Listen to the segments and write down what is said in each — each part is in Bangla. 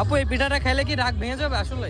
আপু এই পিঠাটা খাইলে কি রাগ ভেঙে যাবে আসলে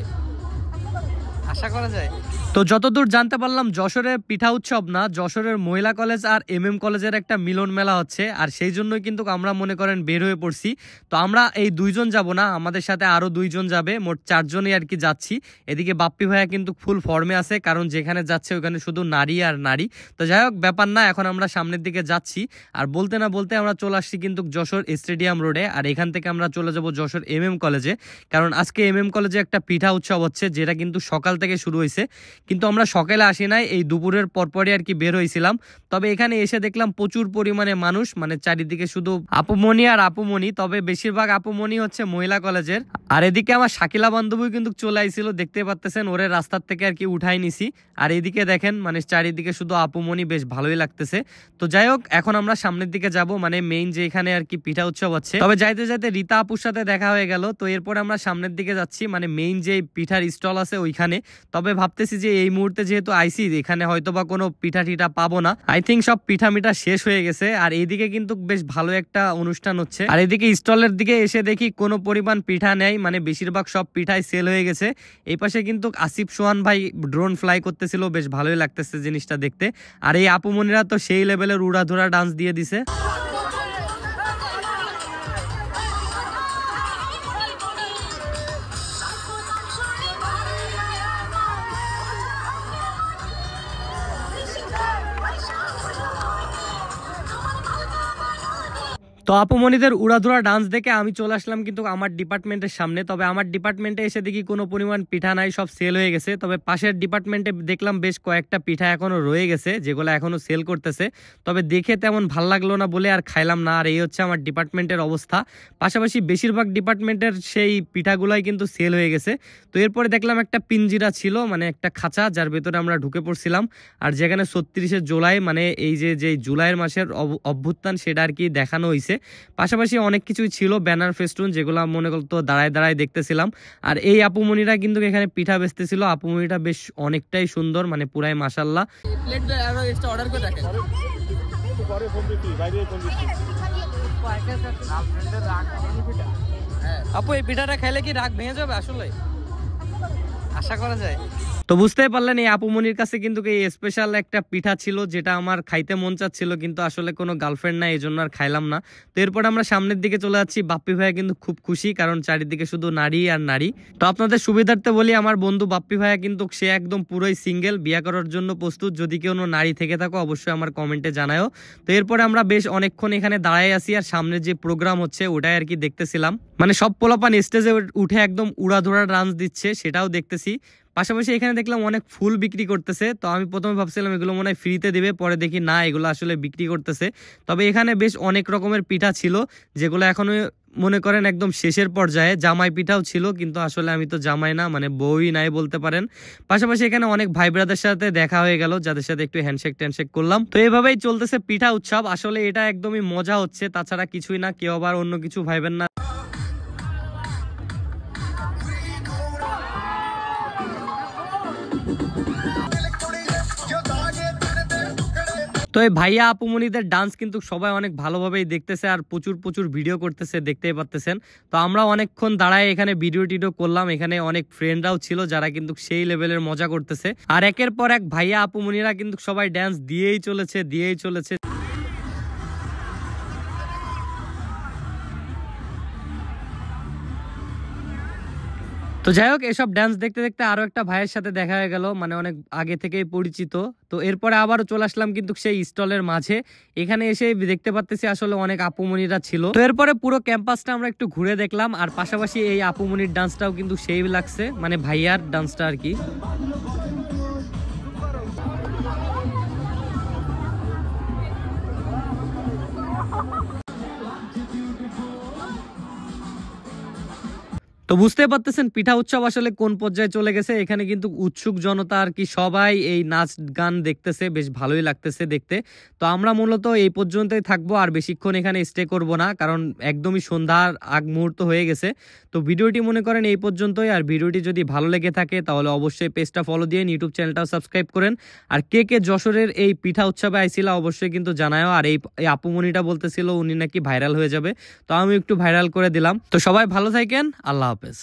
আশা করা যায়? তো যতদূর জানতে পারলাম যশোরের পিঠা উৎসব না, যশোরের মহিলা কলেজ আর এমএম কলেজের একটা মিলন মেলা হচ্ছে, আর সেই জন্যই কিন্তু আমরা মনে করেন বের হয়ে পড়ছি। তো আমরা এই দুইজন যাব না, আমাদের সাথে আরো দুইজন যাবে, মোট চারজনই আর কি যাচ্ছি। এদিকে বাপ্পি ভাইয়া কিন্তু ফুল ফর্মে আছে, কারণ যেখানে যাচ্ছে ওখানে শুধু নারী আর নারী। তো যাই হোক ব্যাপার না, এখন আমরা সামনের দিকে যাচ্ছি। আর বলতে না বলতে আমরা চলে আসছি কিন্তু যশোর স্টেডিয়াম রোডে, আর এখান থেকে আমরা চলে যাব যশোর এমএম কলেজে, কারণ আজকে এমএম কলেজে একটা পিঠা উৎসব হচ্ছে, যেটা কিন্তু সকাল থেকে শুরু হয়েছে। কিন্তু আমরা সকালে আসি নাই, এই দুপুরের পরপরই আর কি বের হয়েছিলাম। তবে এখানে এসে দেখলাম প্রচুর পরিমাণে মানুষ, মানে চারিদিকে শুধু আপুমনি আর আপুমনি, তবে বেশিরভাগ আপুমনি হচ্ছে মহিলা কলেজের। আর এদিকে আমার শাকিলা বান্ধবী কিন্তু চলে আইছিল, দেখতে পাচ্তেছেন, ওরে রাস্তার থেকে আর কি উঠাই নিছি। আর এদিকে দেখেন মানে চারিদিকে শুধু আপুমনি, বেশ ভালোই লাগতেছে। তো যাই হোক এখন আমরা সামনের দিকে যাব, মানে মেইন যে এখানে আর কি পিঠা উৎসব হচ্ছে। তবে যাইতে যাইতে রীতা আপুর সাথে দেখা হয়ে গেল। তো এরপর আমরা সামনের দিকে যাচ্ছি, মানে মেইন যে পিঠার স্টল আছে ওইখানে। তবে ভাবতেছি যে এই মুহূর্তে যেহেতু আইসি, এখানে হয়তো বা কোনো পিঠা টিঠা পাবো না, আই থিঙ্ক সব পিঠা মিঠা শেষ হয়ে গেছে। আর এইদিকে কিন্তু বেশ ভালো একটা অনুষ্ঠান হচ্ছে, আর এদিকে স্টলের দিকে এসে দেখি কোনো পরিমাণ পিঠা নেই, মানে বেশিরভাগ সব পিঠাই সেল হয়ে গেছে। এই পাশে কিন্তু আসিফ সোহান ভাই ড্রোন ফ্লাই করতেছিল, বেশ ভালোই লাগতেছে জিনিসটা দেখতে। আর এই আপুমনিরা তো সেই লেভেলের উড়াধুরা ডান্স দিয়ে দিছে। তো আপুমনিদের উড়াধুরা ডান্স দেখে আমি চলে আসলাম কিন্তু আমার ডিপার্টমেন্টের সামনে। তবে আমার ডিপার্টমেন্টে এসে দেখি কোনো পরিমাণ পিঠা নাই, সব সেল হয়ে গেছে। তবে পাশের ডিপার্টমেন্টে দেখলাম বেশ কয়েকটা পিঠা এখনো রয়ে গেছে, যেগুলো এখনো সেল করতেছে। তবে দেখে তেমন ভাল লাগলো না বলে আর খাইলাম না। আর এই হচ্ছে আমার ডিপার্টমেন্টের অবস্থা। পাশাপাশি বেশিরভাগ ডিপার্টমেন্টের সেই পিঠাগুলাই কিন্তু সেল হয়ে গেছে। তো এরপরে দেখলাম একটা পিঞ্জিরা ছিল, মানে একটা খাঁচা, যার ভেতরে আমরা ঢুকে পড়ছিলাম। আর যেখানে ৩৬শে জুলাই, মানে এই যে জুলাইয়ের মাসের অভ্যুত্থান, সেটা আর কি দেখানো হয়েছে। পাশাপাশি অনেক কিছুই ছিল, ব্যানার ফেস্টুন, যেগুলো মনে করতো দাঁড়ায় দাঁড়ায় দেখতেছিলাম। আর এই আপুমনিরা কিন্তু এখানে পিঠা বেচতেছিল। আপুমনিটা বেশ অনেকটাই সুন্দর, মানে পুরাই মাশাআল্লাহ। আপু এই পিঠাটা খাইলে কি রাগ ভেঙে যাবে আসলে আশা করা যায়? তো বুঝতেই পারলেন এই আপুমনির কাছে কিন্তু এই স্পেশাল একটা পিঠা ছিল, যেটা আমার খাইতে মন চাচ্ছিল, কিন্তু আসলে কোনো গার্লফ্রেন্ড নাই, এই জন্য আর খাইলাম না। তো এরপর আমরা সামনের দিকে চলে যাচ্ছি। বাপ্পি ভাইয়া কিন্তু খুব খুশি, কারণ চারিদিকে শুধু নারী আর নারী। তো আপনাদের সুবিধার্থে বলি, আমার বন্ধু বাপ্পি ভাইয়া কিন্তু সে একদম পুরোই সিঙ্গেল, বিয়ে করার জন্য প্রস্তুত। যদি কেউ নারী থেকে থাকো অবশ্যই আমার কমেন্টে জানাও। তো এরপরে আমরা বেশ অনেকক্ষণ এখানে দাঁড়ায় আছি, আর সামনে যে প্রোগ্রাম হচ্ছে ওটাই আর কি দেখতেছিলাম। মানে সব পোলাপান স্টেজে উঠে একদম উড়াধুরা ডান্স দিচ্ছে, সেটাও দেখতেছি। পাশাপাশি এখানে দেখলাম অনেক ফুল বিক্রি করতেছে। তো আমি প্রথমে ভাবছিলাম এগুলো মনে হয় ফ্রিতে দিবে, পরে দেখি না, এগুলো আসলে বিক্রি করতেছে। তবে এখানে বেশ অনেক রকমের পিঠা ছিল, যেগুলো এখনো মনে করেন একদম শেষের পর্যায়ে। জামাই পিঠাও ছিল, কিন্তু আসলে আমি তো জামাই না, মানে বউই নাই বলতে পারেন। পাশাপাশি এখানে অনেক ভাই ব্রাদের সাথে দেখা হয়ে গেল, যাদের সাথে একটু হ্যান্ডশেক ট্যান্ডশেক করলাম। তো এইভাবেই চলতেছে পিঠা উৎসব। আসলে এটা একদমই মজা হচ্ছে, তাছাড়া কিছুই না, কেউ আবার অন্য কিছু ভাইবেন না। তো এই ভাইয়া আপুমনিদের ডান্স কিন্তু সবাই অনেক ভালোভাবেই দেখতেছে, আর প্রচুর ভিডিও করতেছে, দেখতেই পাচ্তেছেন। তো আমরা অনেকক্ষণ দাঁড়ায় এখানে ভিডিও টিডিও করলাম। এখানে অনেক ফ্রেন্ডরাও ছিল, যারা কিন্তু সেই লেভেলের মজা করতেছে। আর একের পর এক ভাইয়া আপুমনিরা কিন্তু সবাই ডান্স দিয়েই চলেছে। তো যাই হোক এসব ডান্স দেখতে দেখতে আরো একটা ভাইয়ের সাথে দেখা হয়ে গেল, মানে অনেক আগে থেকেই পরিচিত। তো এরপরে আবারও চলে আসলাম কিন্তু সেই স্টলের মাঝে। এখানে এসে দেখতে পাচ্তেছি আসলে অনেক আপুমনিরা ছিল। তো এরপরে পুরো ক্যাম্পাসটা আমরা একটু ঘুরে দেখলাম, আর পাশাপাশি এই আপুমনির ডান্সটাও কিন্তু সেই লাগছে, মানে ভাইয়ার ডান্সটা আর কি। তো বুঝতে পারতেছেন পিঠা উৎসব আসলে কোন পর্যায়ে চলে গেছে। এখানে কিন্তু উৎসুক জনতা আর কি সবাই এই নাচ গান দেখতেছে, বেশ ভালোই লাগতেছে দেখতে। তো আমরা মূলত এই পর্যন্তই থাকবো, আর বেশিক্ষণ এখানে স্টে করব না, কারণ একদমই সন্ধ্যার আগ মুহূর্ত হয়ে গেছে। তো ভিডিওটি মনে করেন এই পর্যন্তই। আর ভিডিওটি যদি ভালো লেগে থাকে তাহলে অবশ্যই পেজটা ফলো দিয়ে ইউটিউব চ্যানেলটাও সাবস্ক্রাইব করেন। আর কে কে যশোরের এই পিঠা উৎসবে আইছিল অবশ্যই কিন্তু জানাও। আর এই আপুমনিটা বলতেছিল উনি নাকি ভাইরাল হয়ে যাবে, তো আমি একটু ভাইরাল করে দিলাম। তো সবাই ভালো থাকেন, আল্লাহ হাফেজ। হাফেজ।